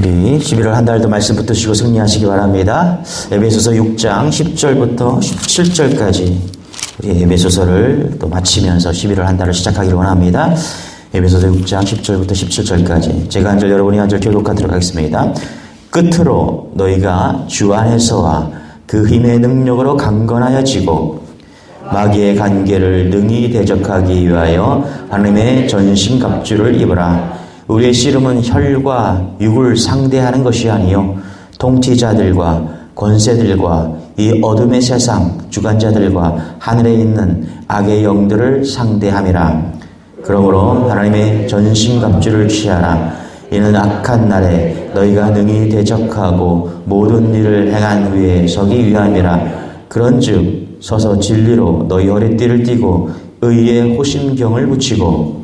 우리 11월 한 달도 말씀 붙드시고 승리하시기 바랍니다. 에베소서 6장 10절부터 17절까지 우리 에베소서를 또 마치면서 11월 한 달을 시작하기를 원합니다. 에베소서 6장 10절부터 17절까지 제가 한 절 여러분이 한 절 교독하도록 하겠습니다. 끝으로 너희가 주 안에서와 그 힘의 능력으로 강건하여지고 마귀의 관계를 능히 대적하기 위하여 하나님의 전신갑주를 입으라. 우리의 씨름은 혈과 육을 상대하는 것이 아니요 통치자들과 권세들과 이 어둠의 세상 주관자들과 하늘에 있는 악의 영들을 상대함이라. 그러므로 하나님의 전신갑주를 취하라. 이는 악한 날에 너희가 능히 대적하고 모든 일을 행한 위에 서기 위함이라. 그런즉 서서 진리로 너희 허리띠를 띠고 의의 호심경을 붙이고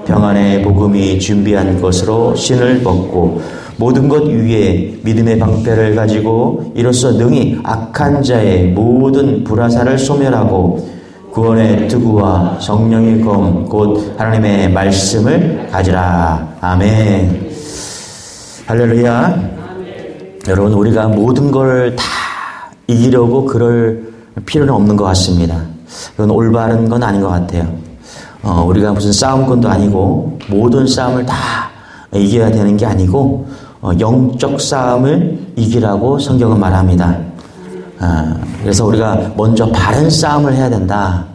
평안의 복음이 준비한 것으로 신을 벗고 모든 것 위에 믿음의 방패를 가지고 이로써 능히 악한 자의 모든 불화살을 소멸하고 구원의 투구와 성령의 검 곧 하나님의 말씀을 가지라. 아멘. 할렐루야. 여러분, 우리가 모든 걸 다 이기려고 그럴 필요는 없는 것 같습니다. 그건 올바른 건 아닌 것 같아요. 우리가 무슨 싸움꾼도 아니고 모든 싸움을 다 이겨야 되는 게 아니고 영적 싸움을 이기라고 성경은 말합니다. 그래서 우리가 먼저 바른 싸움을 해야 된다.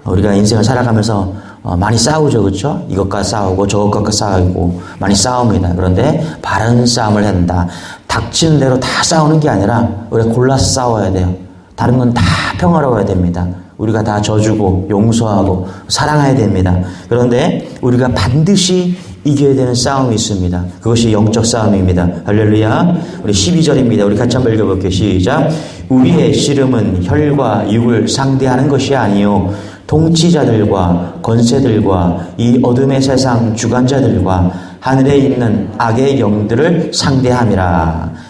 우리가 인생을 살아가면서 많이 싸우죠, 그렇죠? 이것과 싸우고 저것과 싸우고 많이 싸웁니다. 그런데 바른 싸움을 해야 된다. 닥치는 대로 다 싸우는 게 아니라 우리가 골라서 싸워야 돼요. 다른 건 다 평화로워야 됩니다. 우리가 다 져주고 용서하고 사랑해야 됩니다. 그런데 우리가 반드시 이겨야 되는 싸움이 있습니다. 그것이 영적 싸움입니다. 할렐루야. 우리 12절입니다. 우리 같이 한번 읽어볼게요. 시작. 우리의 씨름은 혈과 육을 상대하는 것이 아니요 통치자들과 권세들과 이 어둠의 세상 주관자들과 하늘에 있는 악의 영들을 상대함이라.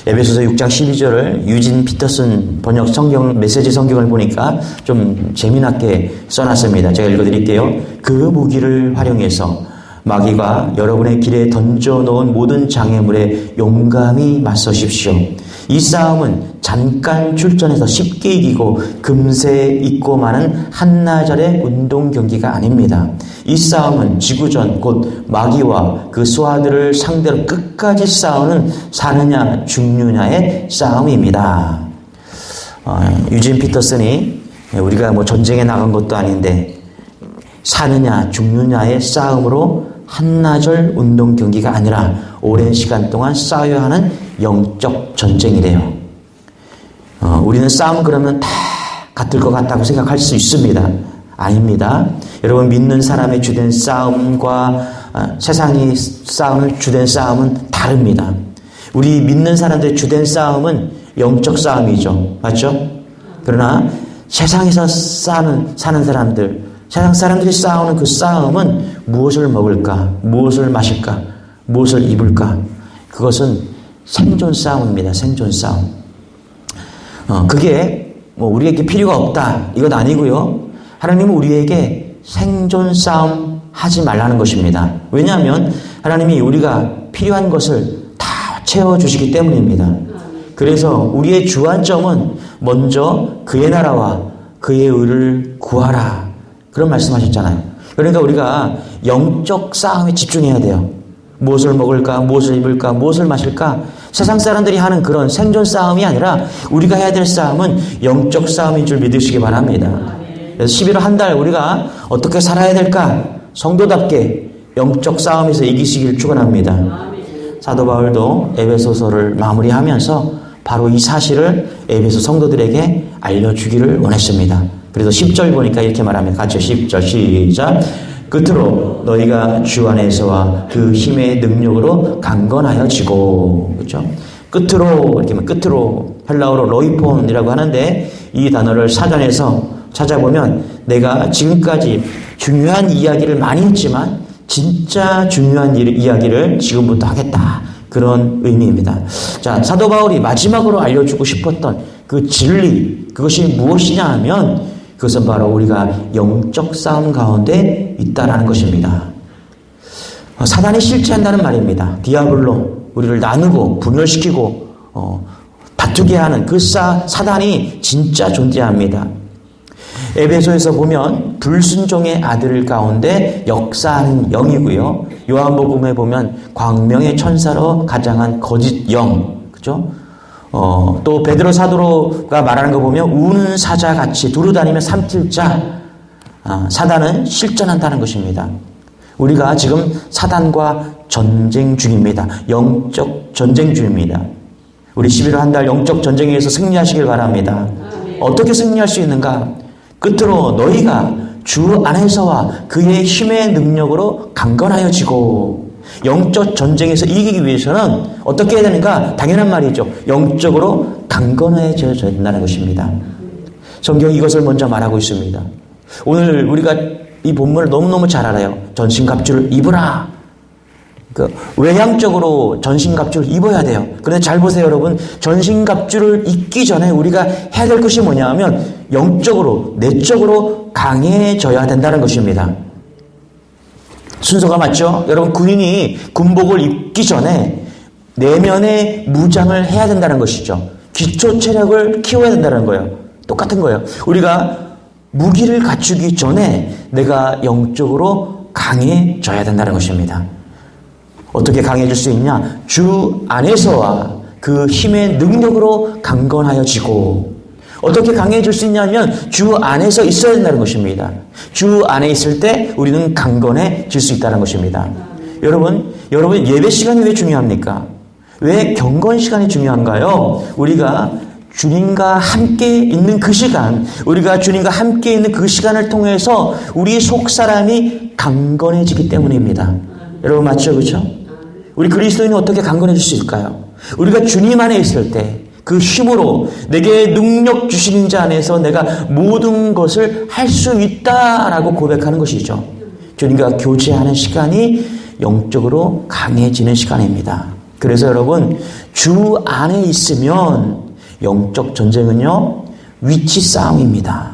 에베소서 6장 12절을 유진 피터슨 번역 성경 메시지 성경을 보니까 좀 재미나게 써놨습니다. 제가 읽어드릴게요. 그 무기를 활용해서 마귀가 여러분의 길에 던져놓은 모든 장애물에 용감히 맞서십시오. 이 싸움은 잠깐 출전해서 쉽게 이기고 금세 잊고 마는 한나절의 운동 경기가 아닙니다. 이 싸움은 지구전 곧 마귀와 그 수하들을 상대로 끝까지 싸우는 사느냐 죽느냐의 싸움입니다. 유진 피터슨이 우리가 뭐 전쟁에 나간 것도 아닌데 사느냐 죽느냐의 싸움으로 한나절 운동 경기가 아니라 오랜 시간 동안 싸워야 하는 영적 전쟁이래요. 우리는 싸움 그러면 다 같을 것 같다고 생각할 수 있습니다. 아닙니다. 여러분, 믿는 사람의 주된 싸움과 세상이 싸우는 주된 싸움은 다릅니다. 우리 믿는 사람들의 주된 싸움은 영적 싸움이죠. 맞죠? 그러나 세상에서 사는 사람들, 세상 사람들이 싸우는 그 싸움은 무엇을 먹을까, 무엇을 마실까, 무엇을 입을까. 그것은 생존 싸움입니다. 생존 싸움. 그게 뭐 우리에게 필요가 없다 이건 아니고요. 하나님은 우리에게 생존 싸움 하지 말라는 것입니다. 왜냐하면 하나님이 우리가 필요한 것을 다 채워주시기 때문입니다. 그래서 우리의 주안점은 먼저 그의 나라와 그의 의를 구하라. 그런 말씀하셨잖아요. 그러니까 우리가 영적 싸움에 집중해야 돼요. 무엇을 먹을까, 무엇을 입을까, 무엇을 마실까. 세상 사람들이 하는 그런 생존 싸움이 아니라 우리가 해야 될 싸움은 영적 싸움인 줄 믿으시기 바랍니다. 그래서 11월 한 달 우리가 어떻게 살아야 될까? 성도답게 영적 싸움에서 이기시길 축원합니다. 사도 바울도 에베소서를 마무리하면서 바로 이 사실을 에베소 성도들에게 알려주기를 원했습니다. 그래서 10절 보니까 이렇게 말합니다. 같이 10절 시작. 끝으로 너희가 주 안에서와 그 힘의 능력으로 강건하여지고. 그렇죠? 끝으로 이렇게 끝으로 헬라어로 로이폰이라고 하는데 이 단어를 사전에서 찾아보면 내가 지금까지 중요한 이야기를 많이 했지만 진짜 중요한 이야기를 지금부터 하겠다. 그런 의미입니다. 자, 사도 바울이 마지막으로 알려주고 싶었던 그 진리, 그것이 무엇이냐 하면 그것은 바로 우리가 영적 싸움 가운데 있다라는 것입니다. 사단이 실제한다는 말입니다. 디아블로, 우리를 나누고 분열시키고 다투게 하는 그 사단이 진짜 존재합니다. 에베소에서 보면 불순종의 아들 가운데 역사하는 영이고요. 요한복음에 보면 광명의 천사로 가장한 거짓 영, 그죠? 또 베드로 사도가 말하는 거 보면 우는 사자같이 두루다니며 삼킬 자, 사단은 실존한다는 것입니다. 우리가 지금 사단과 전쟁 중입니다. 영적 전쟁 중입니다. 우리 11월 한 달 영적 전쟁에서 승리하시길 바랍니다. 어떻게 승리할 수 있는가? 끝으로 너희가 주 안에서와 그의 힘의 능력으로 강건하여지고, 영적 전쟁에서 이기기 위해서는 어떻게 해야 되는가? 당연한 말이죠. 영적으로 강건해져야 된다는 것입니다. 성경이 이것을 먼저 말하고 있습니다. 오늘 우리가 이 본문을 너무너무 잘 알아요. 전신갑주를 입으라. 외향적으로 전신갑주를 입어야 돼요. 그런데 잘 보세요, 여러분. 전신갑주를 입기 전에 우리가 해야 될 것이 뭐냐 하면 영적으로, 내적으로 강해져야 된다는 것입니다. 순서가 맞죠? 여러분, 군인이 군복을 입기 전에 내면의 무장을 해야 된다는 것이죠. 기초 체력을 키워야 된다는 거예요. 똑같은 거예요. 우리가 무기를 갖추기 전에 내가 영적으로 강해져야 된다는 것입니다. 어떻게 강해질 수 있냐? 주 안에서와 그 힘의 능력으로 강건하여지고. 어떻게 강해질 수 있냐면 주 안에서 있어야 된다는 것입니다. 주 안에 있을 때 우리는 강건해질 수 있다는 것입니다. 여러분 예배 시간이 왜 중요합니까? 왜 경건 시간이 중요한가요? 우리가 주님과 함께 있는 그 시간, 우리가 주님과 함께 있는 그 시간을 통해서 우리 속사람이 강건해지기 때문입니다. 여러분 맞죠? 그렇죠? 우리 그리스도인은 어떻게 강건해질 수 있을까요? 우리가 주님 안에 있을 때 그 힘으로 내게 능력 주시는 자 안에서 내가 모든 것을 할 수 있다라고 고백하는 것이죠. 주님과 교제하는 시간이 영적으로 강해지는 시간입니다. 그래서 여러분, 주 안에 있으면 영적 전쟁은요, 위치 싸움입니다.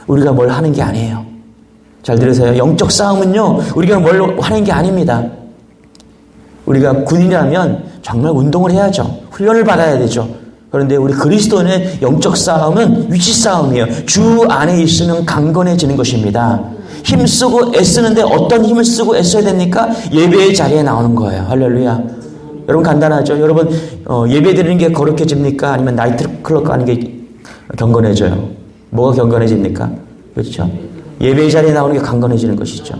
우리가 뭘 하는 게 아니에요. 잘 들으세요. 영적 싸움은요, 우리가 뭘 하는 게 아닙니다. 우리가 군인이라면 정말 운동을 해야죠. 훈련을 받아야 되죠. 그런데 우리 그리스도인의 영적 싸움은 위치 싸움이에요. 주 안에 있으면 강건해지는 것입니다. 힘쓰고 애쓰는데 어떤 힘을 쓰고 애써야 됩니까? 예배의 자리에 나오는 거예요. 할렐루야. 여러분 간단하죠? 여러분 예배 드리는 게 거룩해집니까? 아니면 나이트클럽 가는 게 경건해져요? 뭐가 경건해집니까? 그렇죠? 예배의 자리에 나오는 게 강건해지는 것이죠.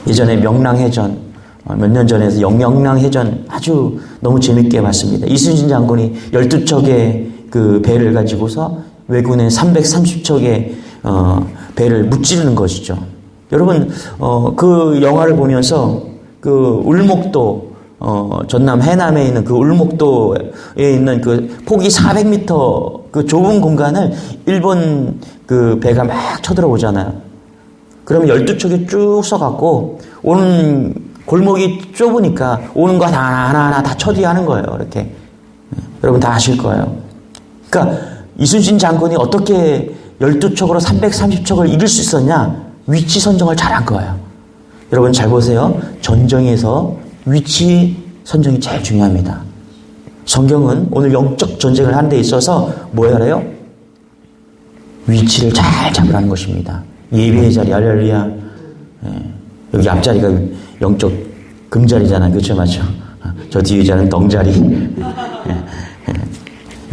예전에 명랑해전, 몇 년 전에 영영랑해전 아주 너무 재밌게 봤습니다. 이순신 장군이 12척의 그 배를 가지고서 왜군의 330척의 배를 무찌르는 것이죠. 여러분 그 영화를 보면서 그 울목도 전남 해남에 있는 그 울목도에 있는 그 폭이 400m 그 좁은 공간을 일본 그 배가 막 쳐들어오잖아요. 그러면 12척이 쭉 서갖고 오는 골목이 좁으니까 오는 거 하나하나 다 처리하는 거예요. 이렇게. 여러분 다 아실 거예요. 그러니까 이순신 장군이 어떻게 12척으로 330척을 이길 수 있었냐? 위치 선정을 잘한 거예요. 여러분 잘 보세요. 전쟁에서 위치 선정이 제일 중요합니다. 성경은 오늘 영적 전쟁을 하는 데 있어서 뭐 하래요? 위치를 잘 잡으라는 것입니다. 예배의 자리, 할렐루야. 여기 앞자리가 영적 금자리잖아요. 그렇죠? 맞죠? 저 뒤에 자는 덩자리.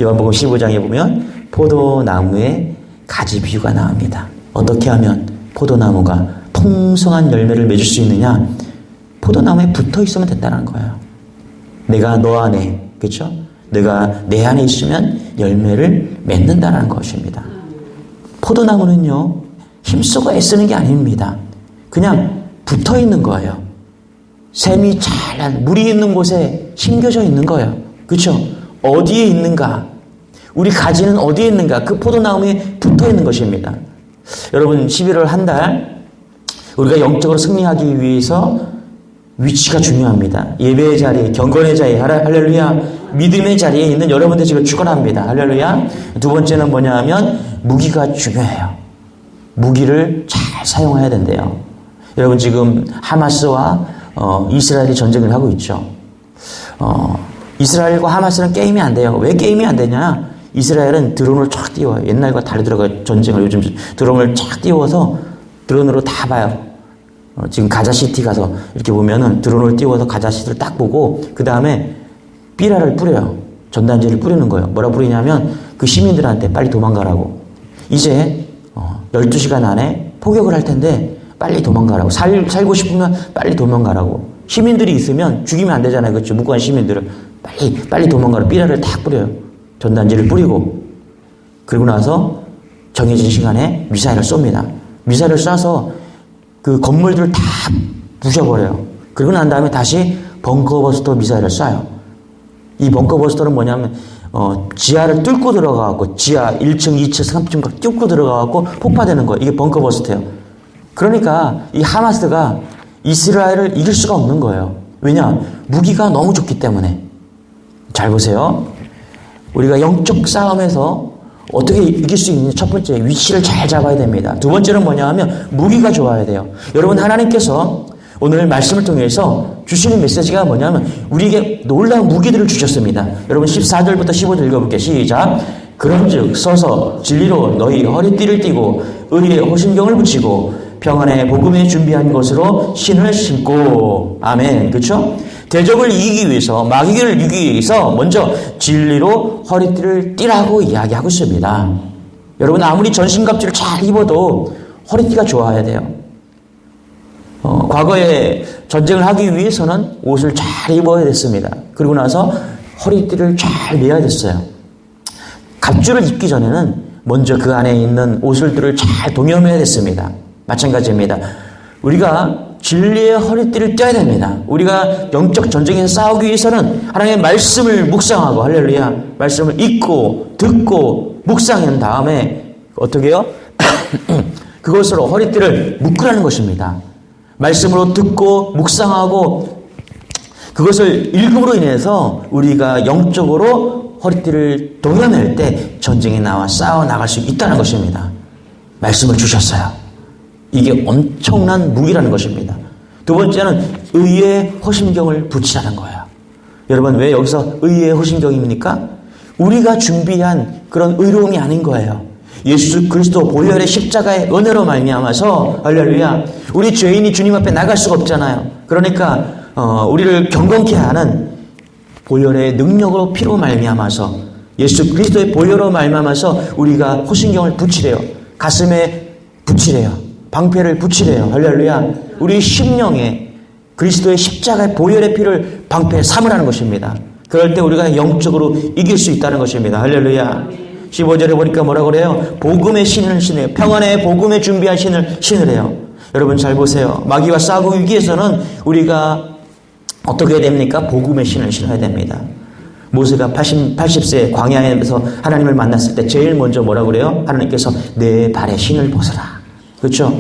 요한복음 15장에 보면 포도나무에 가지 비유가 나옵니다. 어떻게 하면 포도나무가 풍성한 열매를 맺을 수 있느냐? 포도나무에 붙어 있으면 된다는 거예요. 내가 너 안에, 그렇죠? 내가 내 안에 있으면 열매를 맺는다는 것입니다. 포도나무는요, 힘쓰고 애쓰는 게 아닙니다. 그냥 붙어 있는 거예요. 샘이 잘 물이 있는 곳에 심겨져 있는 거예요. 그렇죠? 어디에 있는가? 우리 가지는 어디에 있는가? 그 포도나무에 붙어 있는 것입니다. 여러분 11월 한 달 우리가 영적으로 승리하기 위해서 위치가 중요합니다. 예배의 자리, 경건의 자리, 할렐루야. 믿음의 자리에 있는 여러분들 지금 축원합니다. 할렐루야. 두 번째는 뭐냐 하면 무기가 중요해요. 무기를 잘 사용해야 된대요. 여러분 지금 하마스와 이스라엘이 전쟁을 하고 있죠. 이스라엘과 하마스는 게임이 안 돼요. 왜 게임이 안 되냐? 이스라엘은 드론을 쫙 띄워요. 옛날과 달리 들어가 전쟁을 요즘 드론을 쫙 띄워서 드론으로 다 봐요. 지금 가자시티 가서 이렇게 보면은 드론을 띄워서 가자시티를 딱 보고 그 다음에 삐라를 뿌려요. 전단지를 뿌리는 거예요. 뭐라 뿌리냐면 그 시민들한테 빨리 도망가라고. 이제 12시간 안에 포격을 할 텐데 빨리 도망가라고. 살고 싶으면 빨리 도망가라고. 시민들이 있으면 죽이면 안 되잖아요. 그렇죠? 묵고한 시민들을 빨리 도망가라고 삐라를 딱 뿌려요. 전단지를 뿌리고 그리고 나서 정해진 시간에 미사일을 쏩니다. 미사일을 쏴서 그 건물들을 다 부셔버려요. 그리고 난 다음에 다시 벙커버스터 미사일을 쏴요. 이 벙커버스터는 뭐냐면 지하를 뚫고 들어가고 지하 1층, 2층, 3층 뚫고 들어가고 폭파되는 거예요. 이게 벙커버스터예요. 그러니까 이 하마스가 이스라엘을 이길 수가 없는 거예요. 왜냐? 무기가 너무 좋기 때문에. 잘 보세요. 우리가 영적 싸움에서 어떻게 이길 수 있느냐. 첫 번째, 위치를 잘 잡아야 됩니다. 두 번째는 뭐냐 하면 무기가 좋아야 돼요. 여러분, 하나님께서 오늘 말씀을 통해서 주시는 메시지가 뭐냐면 우리에게 놀라운 무기들을 주셨습니다. 여러분 14절부터 15절 읽어볼게요. 시작. 그런즉 서서 진리로 너희 허리띠를 띠고 의리의 호심경을 붙이고 평안의 복음에 준비한 것으로 신을 신고. 아멘. 그렇죠? 대적을 이기기 위해서, 마귀를 이기기 위해서 먼저 진리로 허리띠를 띠라고 이야기하고 있습니다. 여러분, 아무리 전신갑주를 잘 입어도 허리띠가 좋아야 돼요. 과거에 전쟁을 하기 위해서는 옷을 잘 입어야 됐습니다. 그리고 나서 허리띠를 잘 매야 됐어요. 갑주를 입기 전에는 먼저 그 안에 있는 옷들을 잘 동여매야 됐습니다. 마찬가지입니다. 우리가 진리의 허리띠를 떼야 됩니다. 우리가 영적 전쟁에서 싸우기 위해서는 하나님의 말씀을 묵상하고, 할렐루야, 말씀을 읽고 듣고 묵상한 다음에 어떻게 해요? 그것으로 허리띠를 묶으라는 것입니다. 말씀으로 듣고 묵상하고 그것을 읽음으로 인해서 우리가 영적으로 허리띠를 동여맬 때 전쟁에 나와 싸워 나갈 수 있다는 것입니다. 말씀을 주셨어요. 이게 엄청난 무기라는 것입니다. 두 번째는 의의 호심경을 붙이라는 거예요. 여러분, 왜 여기서 의의 호심경입니까? 우리가 준비한 그런 의로움이 아닌 거예요. 예수 그리스도 보혈의 십자가의 은혜로 말미암아서, 할렐루야, 우리 죄인이 주님 앞에 나갈 수가 없잖아요. 그러니까 우리를 경건케 하는 보혈의 능력으로 피로 말미암아서, 예수 그리스도의 보혈로 말미암아서 우리가 호심경을 붙이래요. 가슴에 붙이래요. 방패를 붙이래요. 할렐루야. 우리 심령에 그리스도의 십자가의 보혈의 피를 방패에 삼으라는 것입니다. 그럴 때 우리가 영적으로 이길 수 있다는 것입니다. 할렐루야. 15절에 보니까 뭐라고 그래요? 복음의 신을 신해요. 평안의 복음에 준비한 신을 신으래요. 여러분 잘 보세요. 마귀와 싸우기 위해서는 우리가 어떻게 해야 됩니까? 복음의 신을 신어야 됩니다. 모세가 80세 광야에서 하나님을 만났을 때 제일 먼저 뭐라고 그래요? 하나님께서 내 발에 신을 벗어라. 그렇죠?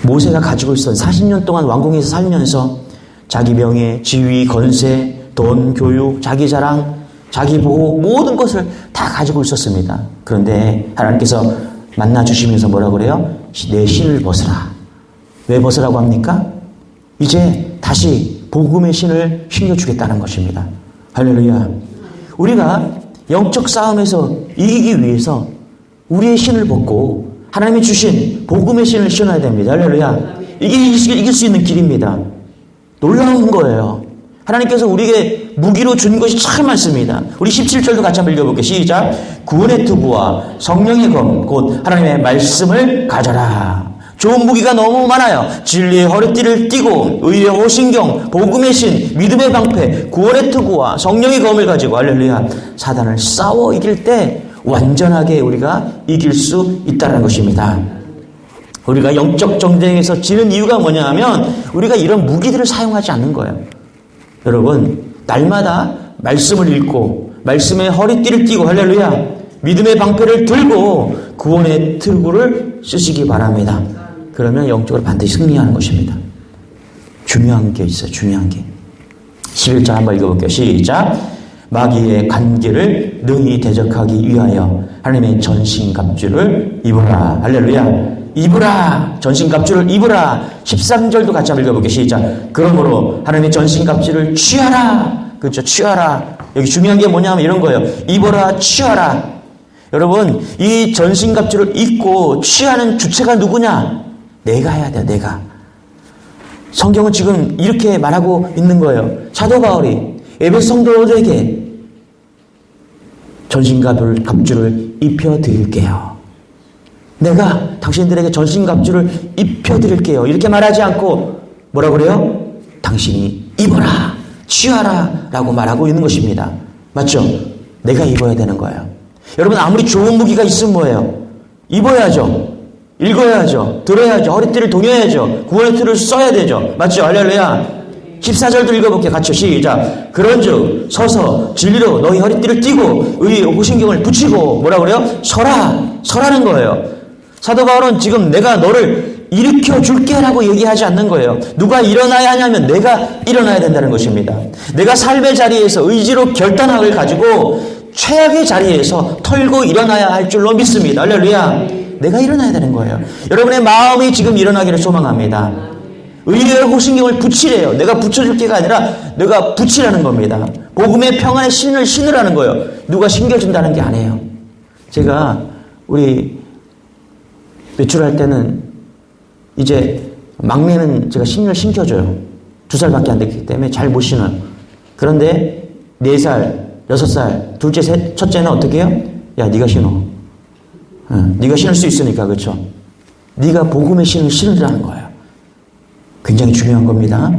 모세가 가지고 있었던 40년 동안 왕궁에서 살면서 자기 명예, 지위, 건세, 돈, 교육, 자기 자랑, 자기 보호, 모든 것을 다 가지고 있었습니다. 그런데 하나님께서 만나주시면서 뭐라고 그래요? 내 신을 벗어라. 왜 벗으라고 합니까? 이제 다시 복음의 신을 신겨주겠다는 것입니다. 할렐루야. 우리가 영적 싸움에서 이기기 위해서 우리의 신을 벗고 하나님이 주신 복음의 신을 신어야 됩니다. 할렐루야. 이게 이길 수 있는 길입니다. 놀라운 거예요. 하나님께서 우리에게 무기로 준 것이 참 많습니다. 우리 17절도 같이 한번 읽어볼게요. 시작. 구원의 투구와 성령의 검, 곧 하나님의 말씀을 가져라. 좋은 무기가 너무 많아요. 진리의 허리띠를 띠고 의의 호신경, 복음의 신, 믿음의 방패, 구원의 투구와 성령의 검을 가지고, 할렐루야, 사단을 싸워 이길 때 완전하게 우리가 이길 수 있다는 것입니다. 우리가 영적 전쟁에서 지는 이유가 뭐냐 하면 우리가 이런 무기들을 사용하지 않는 거예요. 여러분, 날마다 말씀을 읽고 말씀의 허리띠를 띠고, 할렐루야, 믿음의 방패를 들고 구원의 투구를 쓰시기 바랍니다. 그러면 영적으로 반드시 승리하는 것입니다. 중요한 게 있어요. 중요한 게. 11절 한번 읽어볼게요. 시작. 마귀의 관계를 능히 대적하기 위하여 하나님의 전신갑주를 입어라. 할렐루야. 입으라. 전신갑주를 입으라. 13절도 같이 한번 읽어볼게요. 시작. 그러므로 하나님의 전신갑주를 취하라. 그렇죠. 취하라. 여기 중요한 게 뭐냐면 이런 거예요. 입어라. 취하라. 여러분, 이 전신갑주를 입고 취하는 주체가 누구냐? 내가 해야 돼요. 내가. 성경은 지금 이렇게 말하고 있는 거예요. 사도 바울이 에베소 성도들에게 전신갑주를 입혀드릴게요. 내가 당신들에게 전신갑주를 입혀드릴게요. 이렇게 말하지 않고 뭐라 그래요? 당신이 입어라, 취하라 라고 말하고 있는 것입니다. 맞죠? 내가 입어야 되는 거예요. 여러분, 아무리 좋은 무기가 있으면 뭐예요? 입어야죠. 읽어야죠. 들어야죠. 허리띠를 동여야죠. 구원의 틀을 써야 되죠. 맞죠? 할렐루야. 14절도 읽어볼게요. 같이 시작. 그런즉 서서 진리로 너희 허리띠를 띠고 의의 호신경을 붙이고 뭐라 그래요? 서라는 거예요. 사도 바울은 지금 내가 너를 일으켜 줄게라고 얘기하지 않는 거예요. 누가 일어나야 하냐면 내가 일어나야 된다는 것입니다. 내가 삶의 자리에서 의지로 결단을 가지고 최악의 자리에서 털고 일어나야 할 줄로 믿습니다. 할렐루야. 내가 일어나야 되는 거예요. 여러분의 마음이 지금 일어나기를 소망합니다. 의의 호신경을 붙이래요. 내가 붙여줄 게가 아니라 내가 붙이라는 겁니다. 복음의 평안의 신을 신으라는 거예요. 누가 신겨준다는 게 아니에요. 제가 우리 외출할 때는 이제 막내는 제가 신을 신겨줘요. 2살밖에 안 됐기 때문에 잘 못 신어요. 그런데 4살, 6살, 둘째, 첫째는 어떻게 해요? 야, 네가 신어. 네가 신을 수 있으니까, 그렇죠? 네가 복음의 신을 신으라는 거예요. 굉장히 중요한 겁니다.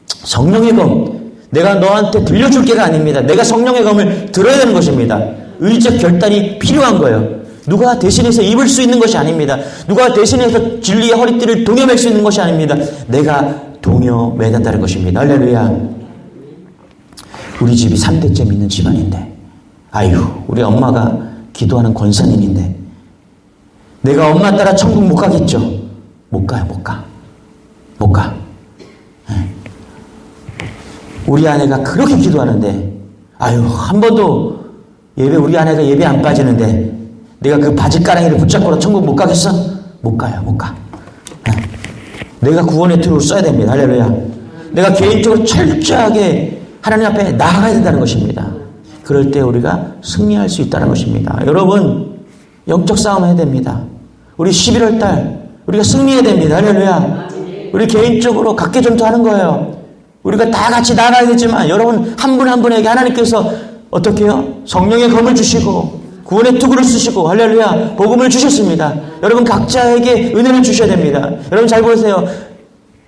성령의 검, 내가 너한테 들려줄 게가 아닙니다. 내가 성령의 검을 들어야 되는 것입니다. 의적 결단이 필요한 거예요. 누가 대신해서 입을 수 있는 것이 아닙니다. 누가 대신해서 진리의 허리띠를 동여맬 수 있는 것이 아닙니다. 내가 동여매단다는 것입니다. 할렐루야. 우리 집이 3대째 믿는 집안인데, 아유, 우리 엄마가 기도하는 권사님인데 내가 엄마 따라 천국 못 가겠죠? 못 가요. 못 가. 우리 아내가 그렇게 기도하는데, 아유, 한 번도 우리 아내가 예배 안 빠지는데 내가 그 바지가랑이를 붙잡고 천국 못 가겠어? 못 가요. 내가 구원의 틀을 써야 됩니다. 할렐루야. 내가 개인적으로 철저하게 하나님 앞에 나아가야 된다는 것입니다. 그럴 때 우리가 승리할 수 있다는 것입니다. 여러분, 영적 싸움 해야 됩니다. 우리 11월 달 우리가 승리해야 됩니다. 할렐루야. 우리 개인적으로 각계 전투하는 거예요. 우리가 다 같이 나아가야겠지만 여러분 한 분 한 분에게 하나님께서 어떻게 해요? 성령의 검을 주시고 구원의 투구를 쓰시고 할렐루야 복음을 주셨습니다. 여러분 각자에게 은혜를 주셔야 됩니다. 여러분 잘 보세요.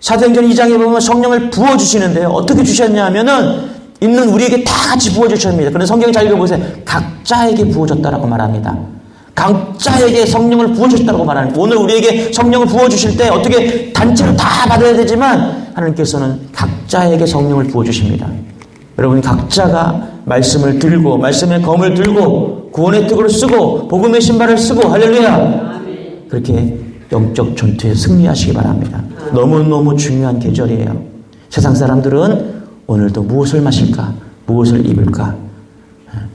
사도행전 2장에 보면 성령을 부어주시는데요. 어떻게 주셨냐 하면은 있는 우리에게 다 같이 부어주셨습니다. 그런데 성경 잘 읽어보세요. 각자에게 부어졌다라고 말합니다. 각자에게 성령을 부어주셨다고 말하는 거예요. 오늘 우리에게 성령을 부어주실 때 어떻게 단체로 다 받아야 되지만 하나님께서는 각자에게 성령을 부어주십니다. 여러분 각자가 말씀을 들고 말씀의 검을 들고 구원의 뜨거를 쓰고 복음의 신발을 쓰고 할렐루야 그렇게 영적 전투에 승리하시기 바랍니다. 너무너무 중요한 계절이에요. 세상 사람들은 오늘도 무엇을 마실까 무엇을 입을까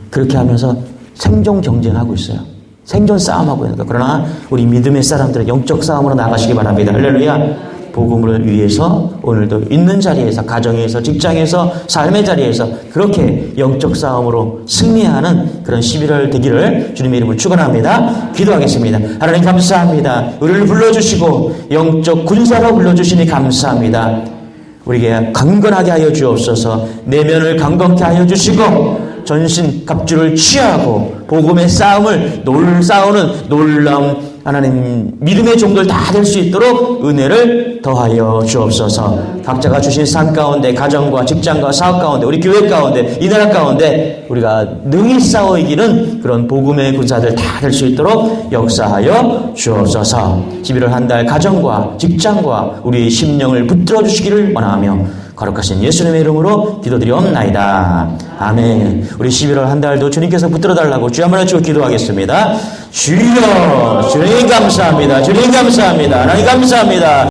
그렇게 하면서 생존 경쟁하고 있어요. 생존 싸움하고 있는 거예요. 그러나 우리 믿음의 사람들은 영적 싸움으로 나가시기 바랍니다. 할렐루야. 복음을 위해서 오늘도 있는 자리에서 가정에서 직장에서 삶의 자리에서 그렇게 영적 싸움으로 승리하는 그런 11월 되기를 주님의 이름으로 축원합니다. 기도하겠습니다. 하나님 감사합니다. 우리를 불러주시고 영적 군사로 불러주시니 감사합니다. 우리에게 강건하게 하여 주옵소서. 내면을 강건케 하여 주시고 전신 갑주를 취하고 복음의 싸움을 싸우는 놀라운 하나님 믿음의 종들 다 될 수 있도록 은혜를 더하여 주옵소서. 각자가 주신 삶 가운데 가정과 직장과 사업 가운데 우리 교회 가운데 이 나라 가운데 우리가 능히 싸워 이기는 그런 복음의 군사들 다 될 수 있도록 역사하여 주옵소서. 11월 한 달 가정과 직장과 우리의 심령을 붙들어 주시기를 원하며 거룩하신 예수님의 이름으로 기도드리옵나이다. 아멘. 우리 11월 한 달도 주님께서 붙들어 달라고 주여 한번 외치고 기도하겠습니다. 주여, 주님 감사합니다. 주님 감사합니다. 하나님 감사합니다.